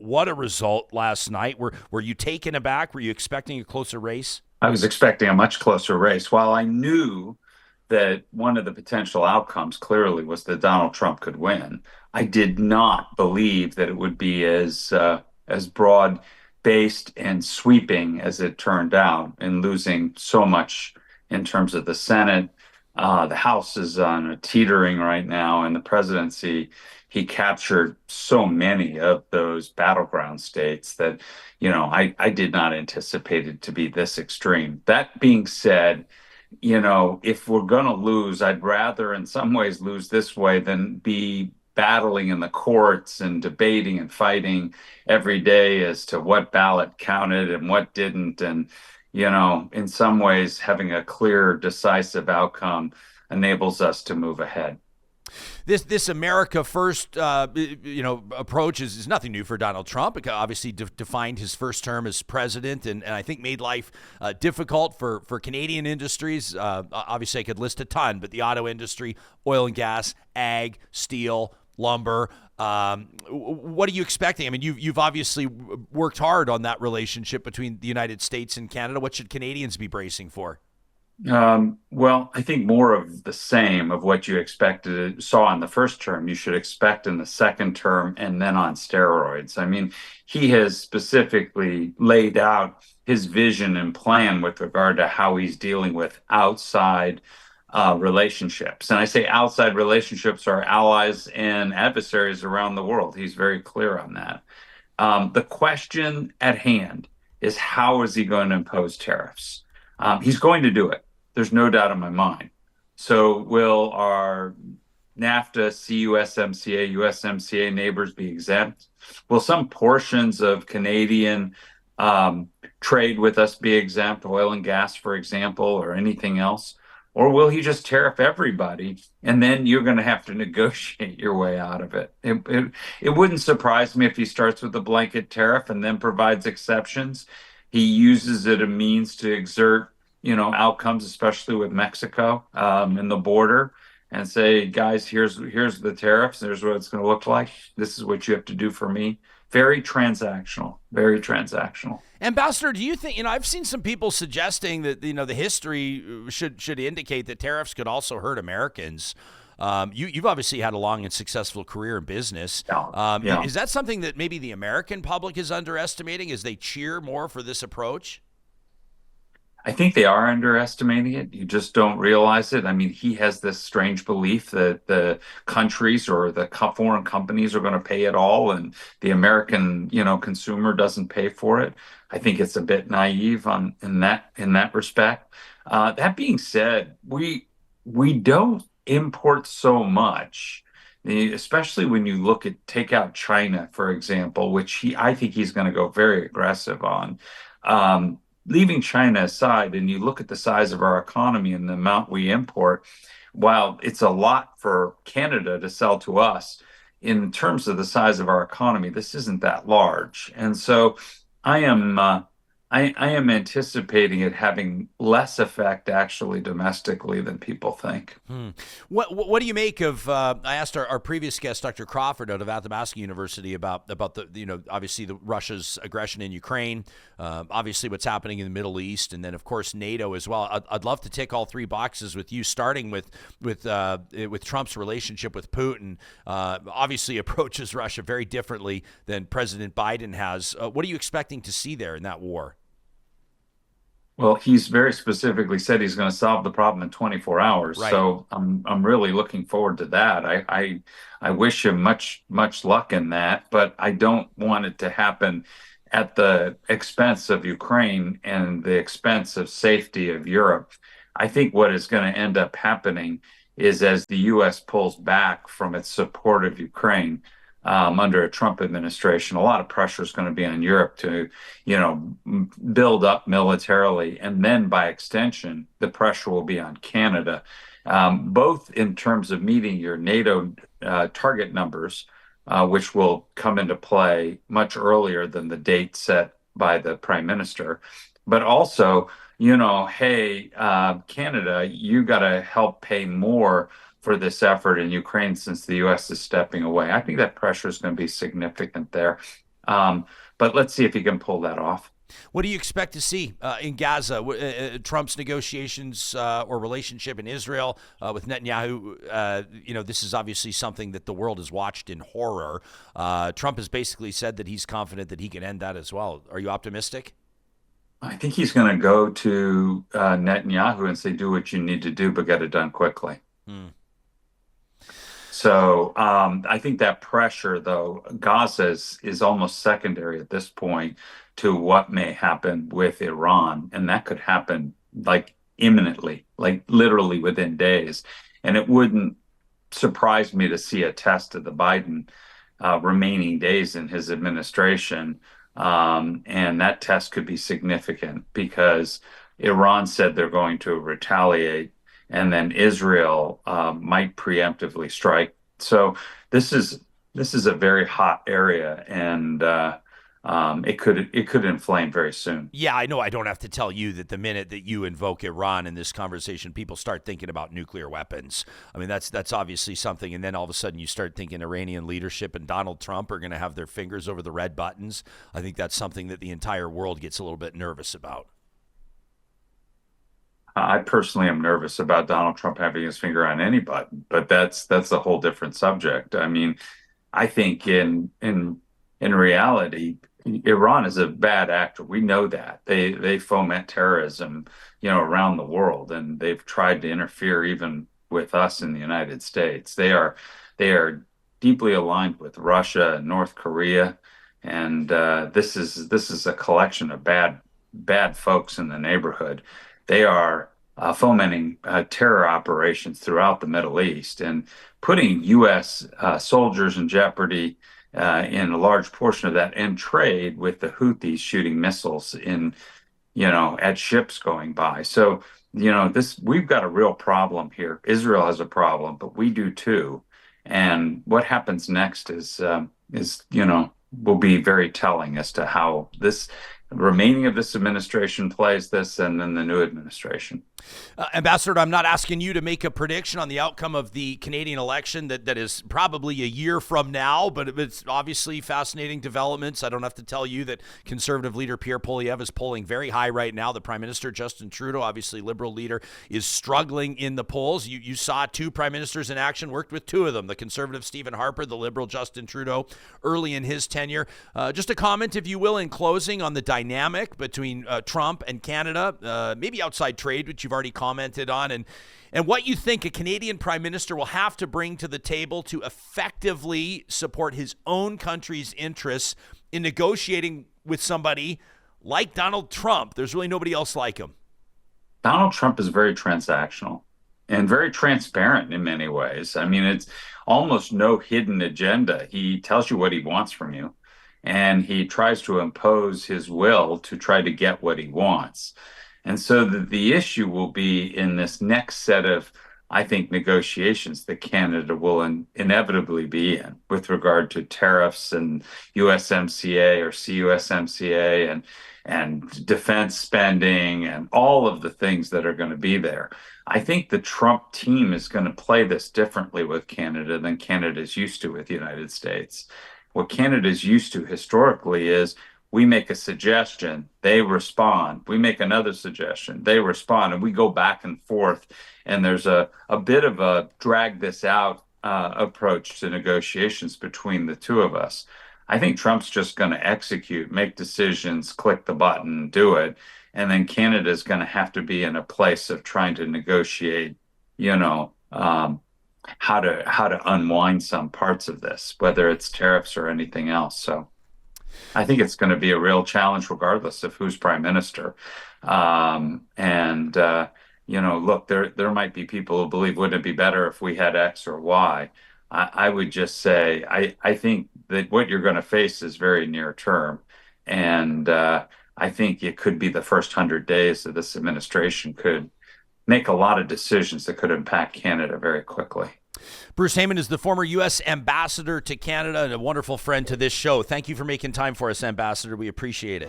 what a result last night. Were you taken aback? Were you expecting a closer race? I was expecting a much closer race. While I knew that one of the potential outcomes clearly was that Donald Trump could win, I did not believe that it would be as broad based and sweeping as it turned out, and losing so much in terms of the Senate. The House is on a teetering right now, and the presidency, he captured so many of those battleground states that, I did not anticipate it to be this extreme. That being said, if we're going to lose, I'd rather in some ways lose this way than be battling in the courts and debating and fighting every day as to what ballot counted and what didn't. And, in some ways, having a clear, decisive outcome enables us to move ahead. This America First approach is nothing new for Donald Trump. It obviously defined his first term as president, and I think made life difficult for Canadian industries. Obviously, I could list a ton, but the auto industry, oil and gas, ag, steel, lumber. What are you expecting? I mean, you've obviously worked hard on that relationship between the United States and Canada. What should Canadians be bracing for? Well, I think more of the same of what you saw in the first term, you should expect in the second term, and then on steroids. I mean, he has specifically laid out his vision and plan with regard to how he's dealing with outside relationships. And I say outside relationships are allies and adversaries around the world. He's very clear on that. The question at hand is, how is he going to impose tariffs? He's going to do it. There's no doubt in my mind. So will our NAFTA, CUSMCA, USMCA neighbors be exempt? Will some portions of Canadian trade with us be exempt, oil and gas, for example, or anything else? Or will he just tariff everybody, and then you're going to have to negotiate your way out of it? It wouldn't surprise me if he starts with a blanket tariff and then provides exceptions. He uses it a means to exert, outcomes, especially with Mexico and the border, and say, guys, here's the tariffs. Here's what it's going to look like. This is what you have to do for me. Very transactional. Very transactional. Ambassador, do you think, I've seen some people suggesting that, the history should indicate that tariffs could also hurt Americans. You've obviously had a long and successful career in business. Yeah. Is that something that maybe the American public is underestimating as they cheer more for this approach? I think they are underestimating it. You just don't realize it. I mean, he has this strange belief that the countries or the foreign companies are going to pay it all, and the American, consumer doesn't pay for it. I think it's a bit naive in that respect. That being said, we don't import so much, especially when you take out China, for example, which I think he's going to go very aggressive on. Leaving China aside, and you look at the size of our economy and the amount we import, while it's a lot for Canada to sell to us, in terms of the size of our economy, this isn't that large. And so I am I am anticipating it having less effect actually domestically than people think. What do you make of? I asked our previous guest, Dr. Crawford, out of Athabasca University, about the obviously the Russia's aggression in Ukraine, obviously what's happening in the Middle East, and then of course NATO as well. I'd love to tick all three boxes with you, starting with Trump's relationship with Putin. Obviously approaches Russia very differently than President Biden has. What are you expecting to see there in that war? Well, he's very specifically said he's going to solve the problem in 24 hours. Right. So I'm really looking forward to that. I wish him much luck in that, but I don't want it to happen at the expense of Ukraine and the expense of safety of Europe. I think what is going to end up happening is, as the U.S. pulls back from its support of Ukraine under a Trump administration, a lot of pressure is going to be on Europe to, build up militarily. And then by extension, the pressure will be on Canada, both in terms of meeting your NATO target numbers, which will come into play much earlier than the date set by the Prime Minister, but also, hey, Canada, you got to help pay more for this effort in Ukraine since the U.S. is stepping away. I think that pressure is going to be significant there. But let's see if he can pull that off. What do you expect to see in Gaza? Trump's negotiations or relationship in Israel with Netanyahu? This is obviously something that the world has watched in horror. Trump has basically said that he's confident that he can end that as well. Are you optimistic? I think he's going to go to Netanyahu and say, "Do what you need to do, but get it done quickly." Hmm. So I think that pressure, though, Gaza is almost secondary at this point to what may happen with Iran, and that could happen like imminently, like literally within days. And it wouldn't surprise me to see a test of the Biden remaining days in his administration. And that test could be significant because Iran said they're going to retaliate, and then Israel might preemptively strike. So this is this is a very hot area, and it could inflame very soon. Yeah, I know I don't have to tell you that the minute that you invoke Iran in this conversation, people start thinking about nuclear weapons. I mean, that's obviously something. And then all of a sudden you start thinking Iranian leadership and Donald Trump are going to have their fingers over the red buttons. I think that's something that the entire world gets a little bit nervous about. I personally am nervous about Donald Trump having his finger on any button, but that's a whole different subject. I mean, I think in reality, Iran is a bad actor. We know that. They foment terrorism, around the world, and they've tried to interfere even with us in the United States. They are deeply aligned with Russia and North Korea, and this is a collection of bad folks in the neighborhood. They are fomenting terror operations throughout the Middle East and putting U.S. Soldiers in jeopardy in a large portion of that, and trade with the Houthis shooting missiles at ships going by. So, this we've got a real problem here. Israel has a problem, but we do too. And what happens next will be very telling as to how this remaining of this administration plays this, and then the new administration. Ambassador, I'm not asking you to make a prediction on the outcome of the Canadian election that is probably a year from now, but it's obviously fascinating developments. I don't have to tell you that Conservative leader Pierre Poilievre is polling very high right now. The Prime Minister, Justin Trudeau, obviously Liberal leader, is struggling in the polls. You saw two Prime Ministers in action, worked with two of them, the Conservative Stephen Harper, the Liberal Justin Trudeau, early in his tenure. Just a comment, if you will, in closing on the dynamic between Trump and Canada, maybe outside trade, which you've already commented on, and what you think a Canadian Prime Minister will have to bring to the table to effectively support his own country's interests in negotiating with somebody like Donald Trump. There's really nobody else like him. Donald Trump is very transactional and very transparent in many ways. I mean, it's almost no hidden agenda. He tells you what he wants from you, and he tries to impose his will to try to get what he wants. And so the issue will be in this next set of, I think, negotiations that Canada will inevitably be in with regard to tariffs and USMCA or CUSMCA and defense spending and all of the things that are going to be there. I think the Trump team is going to play this differently with Canada than Canada is used to with the United States. What Canada is used to historically is we make a suggestion, they respond. We make another suggestion, they respond, and we go back and forth. And there's a bit of a drag this out approach to negotiations between the two of us. I think Trump's just going to execute, make decisions, click the button, do it. And then Canada's going to have to be in a place of trying to negotiate, how to unwind some parts of this, whether it's tariffs or anything else. So I think it's going to be a real challenge, regardless of who's prime minister. Look, there might be people who believe, wouldn't it be better if we had X or Y? I would just say, I think that what you're going to face is very near term. And I think it could be the first 100 days of this administration could make a lot of decisions that could impact Canada very quickly. Bruce Heyman is the former U.S. ambassador to Canada and a wonderful friend to this show. Thank you for making time for us, Ambassador. We appreciate it.